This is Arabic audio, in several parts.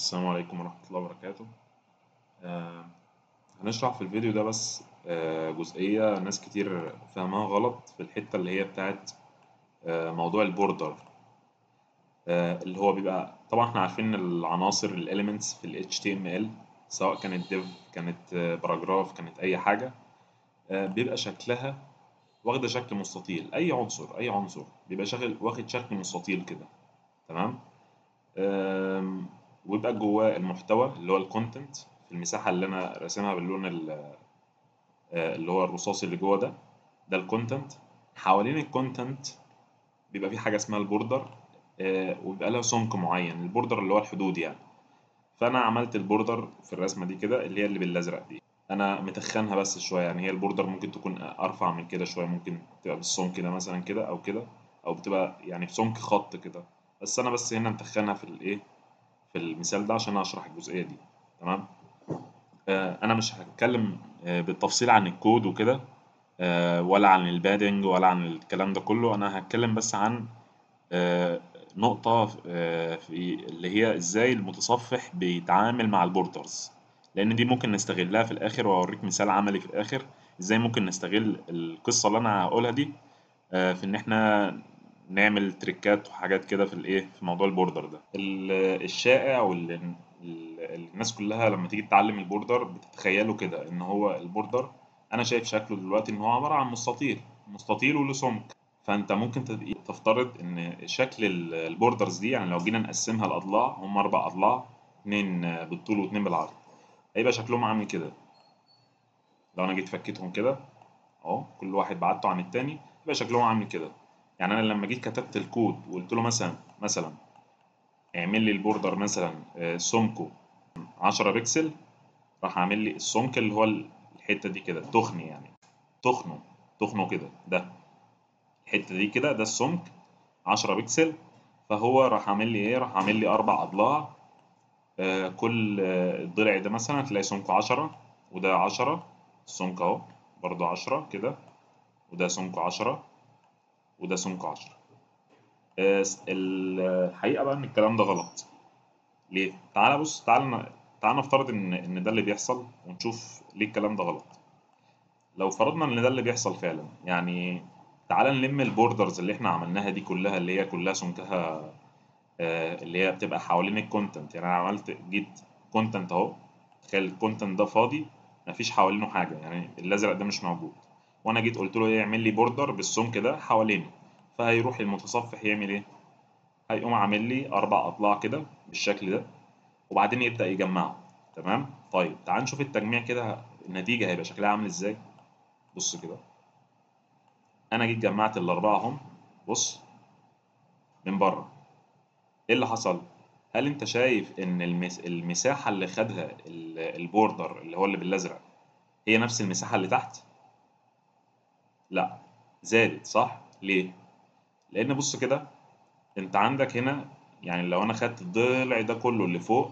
السلام عليكم ورحمة الله وبركاته. آه، هنشرح في الفيديو ده بس جزئية ناس كتير فاهمها غلط في الحتة اللي هي بتاعت موضوع البوردر. اللي هو بيبقى طبعا احنا عارفين إن العناصر الاليمنتس في ال HTML، سواء كانت div كانت باراجراف كانت أي حاجة، بيبقى شكلها واخدة شكل مستطيل. أي عنصر بيبقى واخد شكل مستطيل كده. تمام. آم، ويبقى جواه المحتوى اللي هو الكونتنت في المساحة اللي أنا راسمها باللون اللي هو الرصاصي اللي جوه ده الكونتنت. حوالين الكونتنت بيبقى في حاجة اسمها البوردر، وبيبقى لها سمك معين. البوردر اللي هو الحدود يعني. فأنا عملت البوردر في الرسمة دي كده، اللي هي اللي بالأزرق دي. أنا متخنها بس شوية، يعني هي البوردر ممكن تكون أرفع من كده شوية، ممكن تبقى بالسمك كده مثلا كده أو كده، أو بتبقى يعني بسمك خط كده. بس أنا بس هنا متخنها في الإيه، في المثال ده عشان اشرح الجزئيه دي. تمام. انا مش هتكلم بالتفصيل عن الكود وكده، ولا عن البادنج ولا عن الكلام ده كله. انا هتكلم بس عن آه، نقطه في اللي هي ازاي المتصفح بيتعامل مع البوردرز، لان دي ممكن نستغلها في الاخر، واوريك مثال عملي في الاخر ازاي ممكن نستغل القصه اللي انا هقولها دي في ان احنا نعمل تريكات وحاجات كده في الايه، في موضوع البوردر ده الشائع، الناس كلها لما تيجي تتعلم البوردر بتتخيله كده ان هو البوردر. انا شايف شكله دلوقتي ان هو عبارة عن مستطيل وله سمك. فانت ممكن تفترض ان شكل البوردرز دي، يعني لو جينا نقسمها لاضلاع، هم 4 اضلاع، اتنين بالطول واتنين بالعرض، هيبقى شكلهم عامل كده. لو انا جيت فكيتهم كده اهو، كل واحد بعدته عن التاني، يبقى شكلهم عامل كده. يعني انا لما جيت كتبت الكود وقلت له مثلا اعمل لي البوردر مثلا سمكه 10 بكسل، راح عامل لي السمك اللي هو الحته دي كده تخن يعني، تخنه تخنه كده، ده الحته دي كده، ده السمك 10 بكسل. فهو راح عامل لي ايه، راح عامل لي 4 اضلاع. كل الضلع ده مثلا تلاقي سمكه 10، وده 10 السمك اهو، برضه 10 كده، وده سمكه 10، وده سمكه 10. الحقيقة بقى إن الكلام ده غلط. ليه؟ تعالى بص، تعالى نفترض إن ده اللي بيحصل، ونشوف ليه الكلام ده غلط. لو فرضنا إن ده اللي بيحصل فعلا، يعني تعالى نلم البوردرز اللي إحنا عملناها دي كلها، اللي هي كلها سمكها اللي هي بتبقى حوالين الكونتنت. يعني أنا جيت كونتنت أهو، تخيل الكونتنت ده فاضي، مفيش حوالينه حاجة، يعني الأزرق ده مش موجود. وأنا جيت قلت له إيه، يعمل لي بوردر بالسمك ده حوالينه. فهيروح المتصفح يعمل إيه؟ هيقوم عامل لي 4 أضلاع كده بالشكل ده، وبعدين يبدأ يجمعهم. تمام. طيب تعال نشوف التجميع كده، النتيجة هيبقى شكلها عامل ازاي. بص كده، أنا جيت جمعت ال4 أهم. بص من بره، إيه اللي حصل؟ هل أنت شايف إن المساحة اللي خدها البوردر اللي هو اللي بالأزرق هي نفس المساحة اللي تحت؟ لا، زادت. صح؟ ليه؟ لأن بص كده، أنت عندك هنا، يعني لو أنا خدت الضلع ده كله اللي فوق،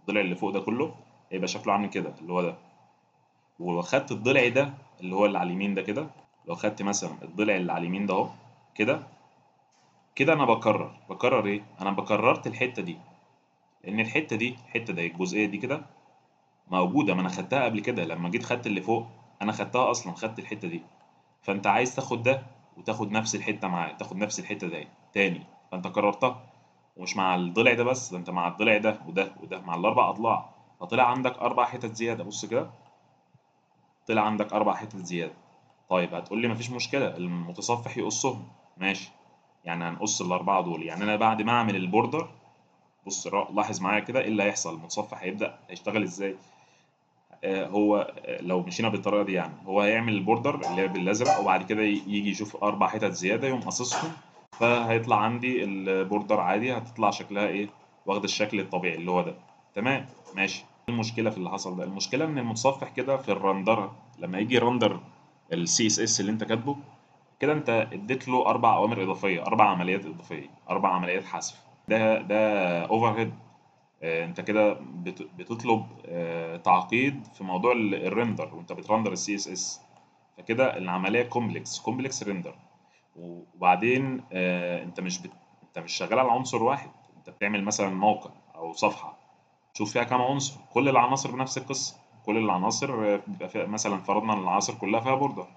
الضلع اللي فوق ده كله هيبقى شكله عامل كده، اللي هو ده. ولو خدت الضلع ده اللي هو اللي على اليمين ده كده، لو خدت مثلا الضلع اللي على اليمين ده اهو كده، كده انا بكرر ايه، انا بكررت الحته دي. لان الحته دي الجزئيه دي كده موجوده، ما انا خدتها قبل كده لما جيت خدت اللي فوق. انا خدتها اصلا، خدت الحته دي. فانت عايز تاخد ده وتاخد نفس الحته معاه، تاخد نفس الحته دي تاني، فانت كررتها. ومش مع الضلع ده بس، ده انت مع الضلع ده وده وده، مع ال4 اضلاع. فطلع عندك 4 حتت زياده. بص كده، طلع عندك 4 حتت زياده. طيب هتقول لي مفيش مشكلة، المتصفح يقصهم. ماشي، يعني هنقص ال4 دول. يعني أنا بعد ما أعمل البوردر، بص لاحظ معايا كده إيه اللي هيحصل. المتصفح هيبدأ هيشتغل إزاي. هو لو مشينا بالطريقة دي، يعني هو هيعمل البوردر اللي هي بالأزرق، وبعد كده يجي يشوف 4 حتت زيادة يقوم قاصصهم. فهيطلع عندي البوردر عادي، هتطلع شكلها إيه، واخد الشكل الطبيعي اللي هو ده. تمام. ماشي. إيه المشكلة في اللي حصل ده؟ المشكلة إن المتصفح كده في الرندرة، لما يجي يرندر السي اس اس اللي انت كاتبه كده، انت اديت له 4 اوامر اضافيه، 4 عمليات اضافيه، 4 عمليات حذف. ده اوفر هيد. انت كده بتطلب تعقيد في موضوع الريندر وانت بترندر السي اس اس. فكده العمليه كومبلكس ريندر. وبعدين انت مش شغال على عنصر واحد، انت بتعمل مثلا موقع او صفحه. شوف فيها كام عنصر، كل العناصر بنفس القصه، كل العناصر بيبقى فيها مثلا فرضنا ان العناصر كلها فيها بوردر.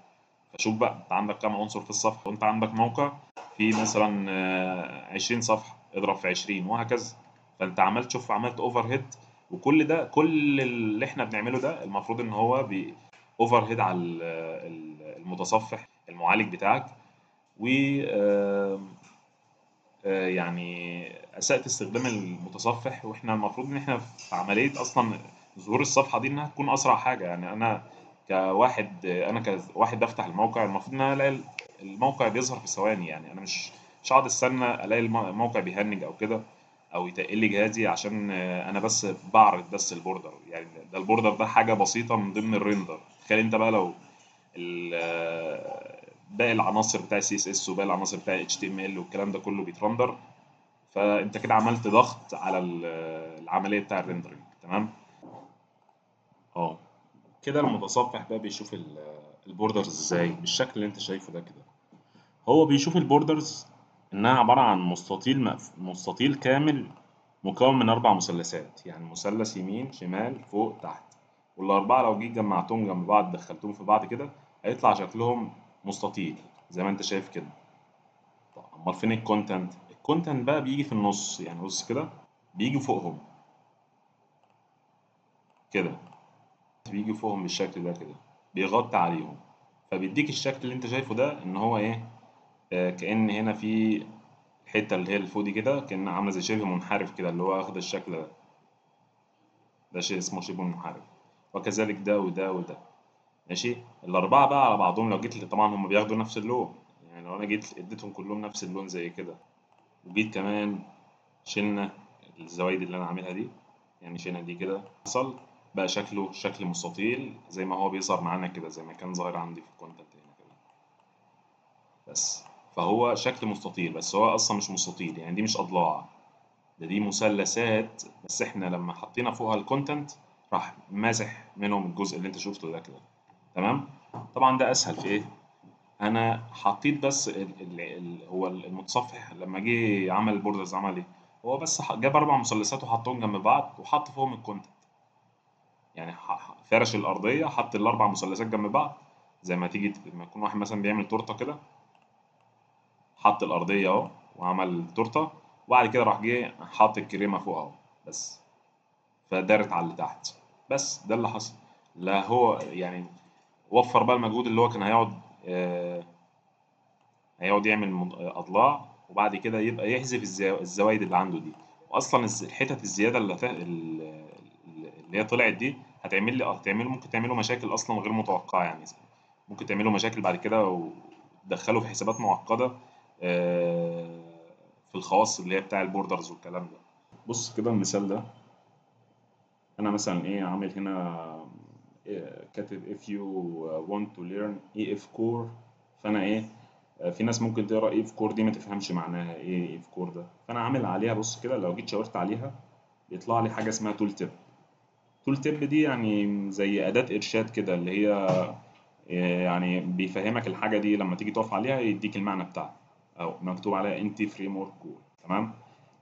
فشوف بقى انت عندك كام عنصر في الصفحه، وانت عندك موقع فيه مثلا 20 صفحه، اضرب في 20 وهكذا. فانت عملت، شوف عملت اوفر هيد. وكل ده، كل اللي احنا بنعمله ده المفروض ان هو اوفر هيد على المتصفح المعالج بتاعك. و يعني اسأت استخدام المتصفح، واحنا المفروض ان احنا في عملية اصلا ظهور الصفحة دي انها تكون اسرع حاجة. يعني انا كواحد بفتح الموقع، المفروض ان انا الاقي الموقع بيظهر في ثواني. يعني انا مش هقعد استنى الاقي الموقع بيهنج او كده، او يتقل لي جهازي عشان انا بس بعرض بس البوردر. يعني ده البوردر ده حاجة بسيطة من ضمن الريندر. تخيل انت بقى لو باقي العناصر بتاع السي اس اس وباقي العناصر بتاع اتش تي ام ال والكلام ده كله بيترندر، فانت كده عملت ضغط على العمليه بتاع الريندرنج. تمام. اه، كده المتصفح بقى بيشوف البوردرز ازاي بالشكل اللي انت شايفه ده كده. هو بيشوف البوردرز انها عباره عن مستطيل كامل مكون من 4 مثلثات. يعني مثلث يمين شمال فوق تحت، والاربعه لو جيت جمعتهم جنب بعض دخلتهم في بعض كده هيطلع شكلهم مستطيل زي ما انت شايف كده. طب امال فين الكونتنت؟ الكونتنت بقى بيجي في النص، يعني بص كده، بيجي فوقهم كده، بيجي فوقهم بالشكل ده كده، بيغطي عليهم. فبيديك الشكل اللي انت شايفه ده ان هو ايه، كأن هنا في الحتة اللي هي اللي فوق دي كده كأن عاملة زي شبه منحرف كده، اللي هو واخد الشكل ده. ده شيء اسمه شبه منحرف. وكذلك ده وده وده. ماشي. الأربعة بقى على بعضهم لو جيت، طبعا هم بياخدوا نفس اللون. يعني لو أنا جيت اديتهم كلهم نفس اللون زي كده، وجيت كمان شلنا الزوايد اللي أنا عاملها دي، يعني شلنا دي كده، حصل بقى شكله شكل مستطيل زي ما هو بيظهر معانا كده، زي ما كان ظاهر عندي في الكونتنت هنا كده. بس فهو شكل مستطيل، بس هو أصلا مش مستطيل. يعني دي مش أضلاع، دي مثلثات، بس احنا لما حطينا فوقها الكونتنت راح ماسح منهم الجزء اللي انت شفته ده كده. تمام. طبعا ده اسهل في ايه، انا حطيت بس هو المتصفح لما جه عمل البوردرز عمل ايه، هو بس جاب 4 مثلثات وحطهم جنب بعض وحط فوقهم الكونتنت. يعني فرش الارضيه، حط ال4 مثلثات جنب بعض، زي ما تيجي لما يكون واحد مثلا بيعمل تورته كده، حط الارضيه اهو وعمل تورته، وبعد كده راح جه حط الكريمه فوق اهو بس، فدارت على اللي تحت. بس ده اللي حصل. لا هو يعني وفر بقى المجهود اللي هو كان آه، هيقعد يعمل اضلاع، وبعد كده يبقى يحذف الزوايد اللي عنده دي. واصلا الحتت الزياده اللي هي طلعت دي ممكن تعمله مشاكل اصلا غير متوقعه. يعني ممكن تعمله مشاكل بعد كده وتدخله في حسابات معقده آه، في الخواص اللي هي بتاع البوردرز والكلام ده. بص كده المثال ده، انا مثلا ايه عامل هنا كاتب if you want to learn EF core. فانا ايه، في ناس ممكن تقرا EF core دي ما تفهمش معناها ايه EF core ده، فانا عامل عليها بص كده، لو جيت شاورت عليها بيطلع لي حاجه اسمها تول تيب. تول تيب دي يعني زي اداه ارشاد كده، اللي هي يعني بيفهمك الحاجه دي لما تيجي تقف عليها يديك المعنى بتاعها، او مكتوب عليها انتي فريم ورك كور. تمام.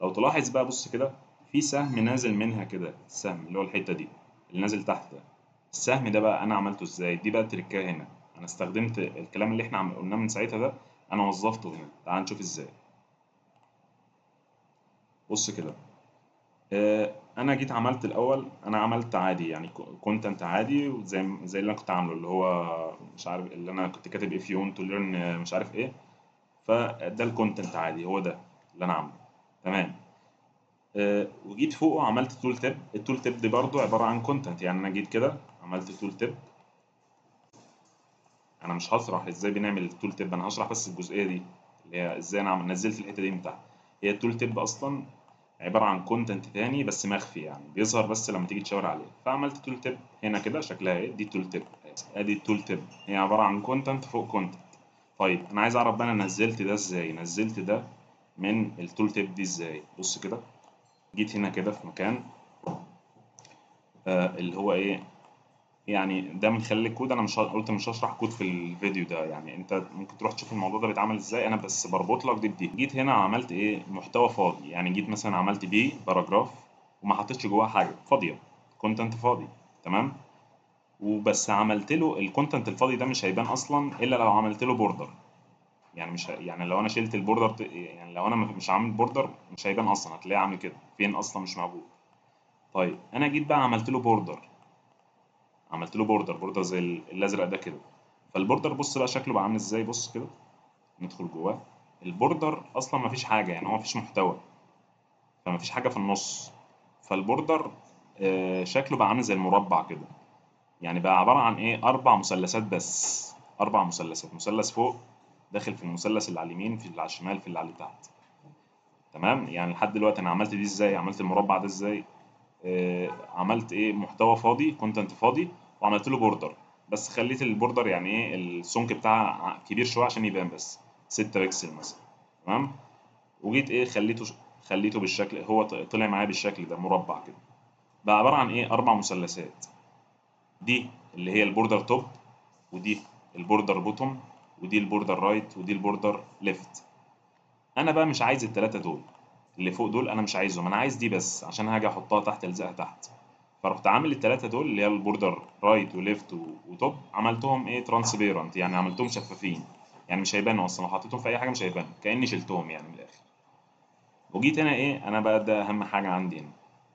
لو تلاحظ بقى بص كده، في سهم نازل منها كده، السهم اللي هو الحته دي اللي نازل تحت ده، السهم ده بقى انا عملته ازاي؟ دي بقى التركايه هنا. انا استخدمت الكلام اللي احنا قلناه من ساعتها ده، انا وظفته هنا. تعال نشوف ازاي. بص كده، انا جيت عملت الاول، انا عملت عادي يعني كونتنت عادي زي اللي انا كنت عامله، اللي هو مش عارف، اللي انا كنت كاتب if you want to learn مش عارف ايه. فده الكونتنت عادي، هو ده اللي انا عامله. تمام. وجيت فوقه عملت تول تيب. التول تيب دي برضو عباره عن كونتنت. يعني انا جيت كده عملت تول تيب. انا مش هشرح ازاي بنعمل التول تيب، انا هشرح بس الجزئيه دي اللي هي ازاي انا نزلت الحته دي من تحت. هي التول تيب اصلا عباره عن كونتنت تاني بس مخفي، يعني بيظهر بس لما تيجي تشاور عليه. فعملت تول تيب هنا كده شكلها ايه، دي تول تيب. ادي التول تيب، هي عباره عن كونتنت فوق كونتنت. طيب انا عايز اعرف بقى انا نزلت ده ازاي، نزلت ده من التول تيب دي ازاي. بص كده، جيت هنا كده في مكان اللي هو ايه، يعني ده من خلال الكود. انا مش قلت مش هشرح كود في الفيديو ده، يعني انت ممكن تروح تشوف الموضوع ده بيتعمل ازاي، انا بس بربط لك دي بدي. جيت هنا عملت ايه، محتوى فاضي. يعني جيت مثلا عملت بيه باراجراف، وما حطيتش جواها حاجه، فاضيه، كونتنت فاضي. تمام. وبس عملت له الكونتنت الفاضي ده مش هيبان اصلا الا لو عملت له بوردر. يعني مش يعني لو انا شلت البوردر يعني لو انا مش عامل بوردر مش هيبان اصلا، هتلاقيه عامل كده فين اصلا مش موجود. طيب انا جيت بقى عملت له بوردر، عملت له بوردر زي الازرق ده كده. فالبوردر بص بقى شكله بقى عامل ازاي، بص كده، ندخل جواه. البوردر اصلا ما فيش حاجه، يعني هو ما فيش محتوى، فما فيش حاجه في النص. فالبوردر شكله بقى عامل زي المربع كده. يعني بقى عباره عن ايه، اربع مثلثات بس، اربع مثلثات، مثلث فوق داخل في المثلث اللي على اليمين، في اللي على الشمال، في اللي على تحت. تمام. يعني لحد دلوقتي انا عملت دي ازاي، عملت المربع ده ازاي، عملت ايه، محتوى فاضي، كونتنت فاضي، وعملت له بوردر. بس خليت البوردر يعني ايه السمك بتاعها كبير شويه عشان يبان بس 6 بكسل مثلا. تمام. وجيت ايه خليته بالشكل، هو طلع معايا بالشكل ده مربع كده. بقى عباره عن ايه، اربع مثلثات. دي اللي هي البوردر توب، ودي البوردر بوتوم، ودي البوردر رايت، ودي البوردر ليفت. انا بقى مش عايز التلاتة دول اللي فوق دول، انا مش عايزهم، انا عايز دي بس عشان هاجي احطها تحت الزقها تحت. فرحت عامل التلاتة دول اللي هي البوردر رايت وليفت وتوب، عملتهم ايه ترانسبيرنت، يعني عملتهم شفافين. يعني مش هيبانوا اصلا، لو حطيتهم في اي حاجه مش هيبانوا، كاني شلتهم يعني من الاخر. وجيت هنا ايه، انا بقى ده اهم حاجه عندي هنا،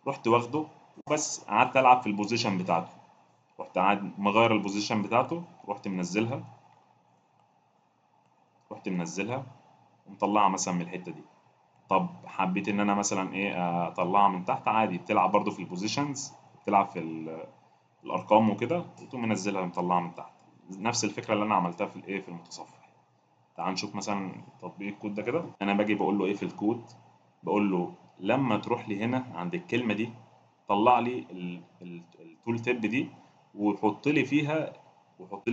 رحت واخده وبس قعدت العب في البوزيشن بتاعته. رحت قاعد مغير البوزيشن بتاعته، رحت منزلها ومطلعها مثلا من الحته دي. طب حبيت ان انا مثلا ايه اطلعها من تحت عادي، بتلعب برضو في البوزيشنز، بتلعب في الارقام وكده، وتقوم منزلها مطلعها من تحت. نفس الفكره اللي انا عملتها في الايه في المتصفح. تعال نشوف مثلا تطبيق الكود ده كده. انا باجي بقول له ايه في الكود، بقول له لما تروح لي هنا عند الكلمه دي طلع لي التول تيب دي، وحط لي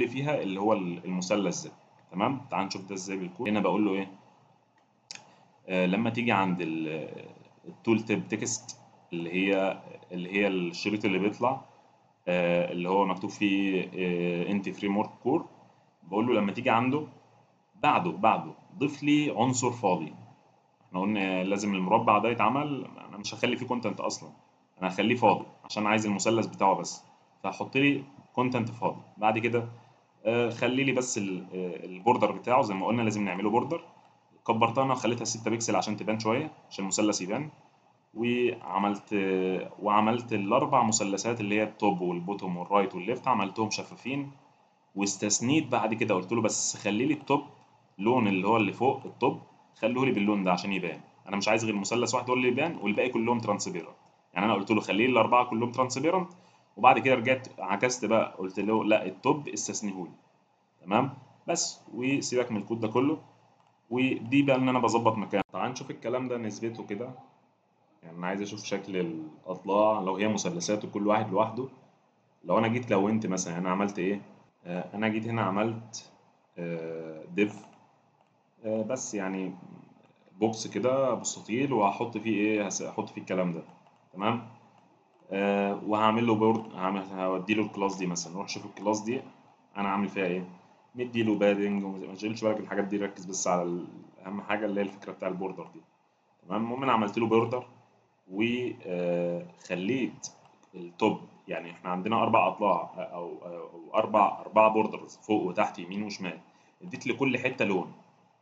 فيها اللي هو المثلث ده. تمام. تعال نشوف ده ازاي بالكود. هنا بقول له ايه، لما تيجي عند التول تيب تكست، اللي هي الشريط اللي بيطلع، اللي هو مكتوب فيه انت فريم ورك كور. بقول له لما تيجي عنده بعده ضيف لي عنصر فاضي. احنا قلنا لازم المربع ده يتعمل، انا مش هخلي فيه كونتنت اصلا، انا هخليه فاضي عشان عايز المثلث بتاعه بس. فهحط لي كونتنت فاضي. بعد كده خلي لي بس البوردر بتاعه زي ما قلنا لازم نعمله بوردر. كبرتها انا وخليتها 6 بكسل عشان تبان شويه، عشان المثلث يبان. وعملت الاربع مثلثات اللي هي التوب والبوتوم والرايت والليفت، عملتهم شفافين. واستثنيت بعد كده قلت له بس خلي لي التوب لون اللي هو اللي فوق التوب، خليه لي باللون ده عشان يبان. انا مش عايز غير مثلث واحد هو اللي يبان والباقي كلهم ترانسبيرنت. يعني انا قلت له خليه لي الاربعه كلهم ترانسبيرنت. وبعد كده رجعت عكست بقى قلت له لا التوب استثنيه لي. تمام. بس وسيبك من الكود ده كله. ودي بقى ان انا بظبط مكان. تعال نشوف الكلام ده نثبته كده. يعني انا عايز اشوف شكل الاضلاع لو هي مثلثات وكل واحد لوحده. لو انا جيت لونت مثلا انا عملت ايه، انا جيت هنا عملت ديف، بس يعني بوكس كده مستطيل، وهحط فيه ايه، هحط فيه الكلام ده. تمام. وهعمل له بورد، هودي له الكلاس دي مثلا، نروح شوف الكلاس دي انا عامل فيها ايه. مدي له بادنج، وما تشغلش بالك الحاجات دي، ركز بس على اهم حاجه اللي هي الفكره بتاع البوردر دي. تمام. المهم انا عملت له بوردر، وخليت التوب، يعني احنا عندنا اربع اضلاع او اربع بوردرز فوق وتحت يمين وشمال. اديت لكل حته لون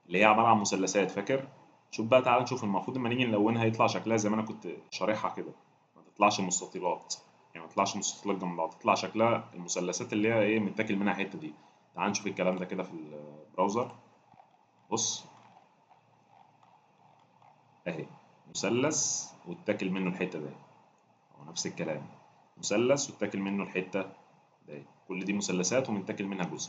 اللي هي عباره عن مثلثات، فاكر؟ شوف بقى، تعال نشوف. المفروض لما نيجي نلونها يطلع شكلها زي ما انا كنت شارحها كده، ما تطلعش مستطيلات. يعني ما تطلعش مستطيلات جنب بعض، تطلع شكلها المثلثات اللي هي ايه متاكل منها حته دي. تعال نشوف الكلام ده كده في البراوزر. بص اهي، مثلث واتاكل منه الحته دي، هو نفس الكلام، مثلث واتاكل منه الحته دي، كل دي مثلثات ومتاكل منها جزء.